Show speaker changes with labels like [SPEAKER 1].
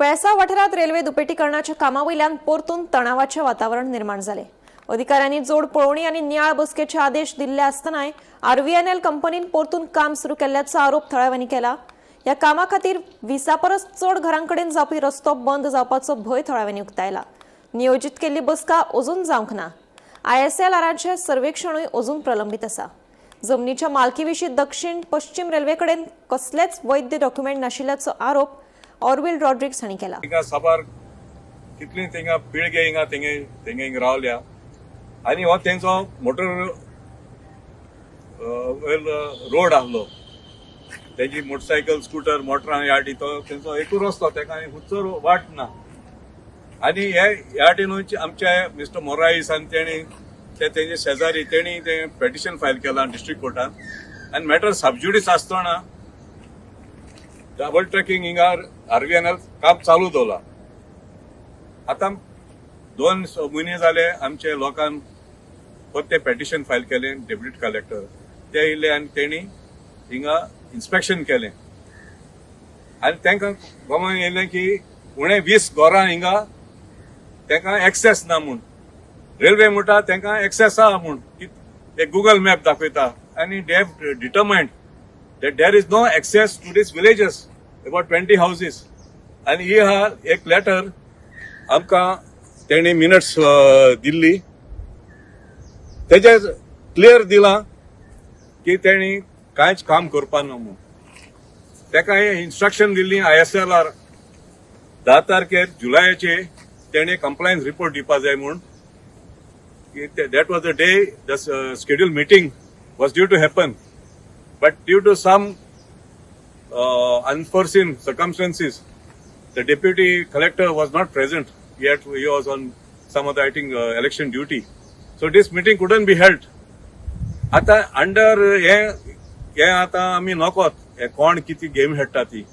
[SPEAKER 1] पेळसा वाठारात रेल्वे दुपेटीकरणाच्या कामावयल्यान परतून तणावाचे वातावरण निर्माण झाले। अधिकाऱ्यांनी जोड पळोवणी आणि नियाळ बसकेचे आदेश दिल्ले आसतनाय आरव्हीएनएल कंपनीन परतून काम सुरू केल्याचा आरोप थळाव्यांनी केला। या कामा खातीर 20 परस चड घरांकडेन जावपी रस्तो बंद जावपाचो भंय थळाव्यांनी उक्तायला। नियोजित केल्ली बसका अजून जावंक ना। ISLRचे सर्वेक्षणूय अजून प्रलंबित आसा। जमनीच्या मालकीविशीं दक्षिण पश्चिम रेल्वेकडेन कसलेच वैध डॉक्युमेंट नाशिल्ल्याचो आरोप ऑरविल रॉड्रिग्स हांणी केला।
[SPEAKER 2] साबार कितली थिंगा पिळगे हिंगा थिंगा रावल्या आनी हो तेंचो मोटर रोड आसलो। तेजी मोटरसायकल स्कूटर मोटरां ह्या तो तेंचो एकूच रस्तो तेका हुच्चर वाट ना। आनी ह्या वाटेनूच आमचे मिस्टर मोराईस आनी तेंचे शेजारी तेणी ते पेटिशन फायल केला डिस्ट्रिक्ट कोर्टान आनी मॅटर सबज्युडिस आसतना डबल ट्रॅकिंग हिंगा आरव्हीएनएल काम चालू दवरला। आतां 2 म्हयने जाले आमचे लोकांन परते पेटिशन फायल केले डेप्युटी कलेक्टर ते येयले आनी तेणी हिंगा इन्स्पेक्शन केलें आनी तांकां गोमान येयलें की उणे 20 घरां हिंगा तांकां एक्सेस ना म्हूण। रेल्वे म्हणटा तांकां एक्सेस आहा म्हूण ते गुगल मॅप दाखयता आनी they have determined that there is no access to these villages, about 20 houses. And he had एक letter आमकां तेणी मिनट्स दिल्ली तेजे क्लियर दिला की तेणी कांयच काम करपा ना म्हूण। तेका इन्स्ट्रक्शन दिल्ली ISLR 10 तारखेर जुलयाचे तेणी कंप्लायन्स रिपोर्ट दिवपा जाय म्हूण। That was the day the scheduled meeting was due to happen. But due to some unforeseen circumstances, the deputy collector was not present. Yet he was on some other, I think, election duty. So this meeting couldn't be held. आता under हे आता आमी नकोत हे कोण किती game खेळटा ती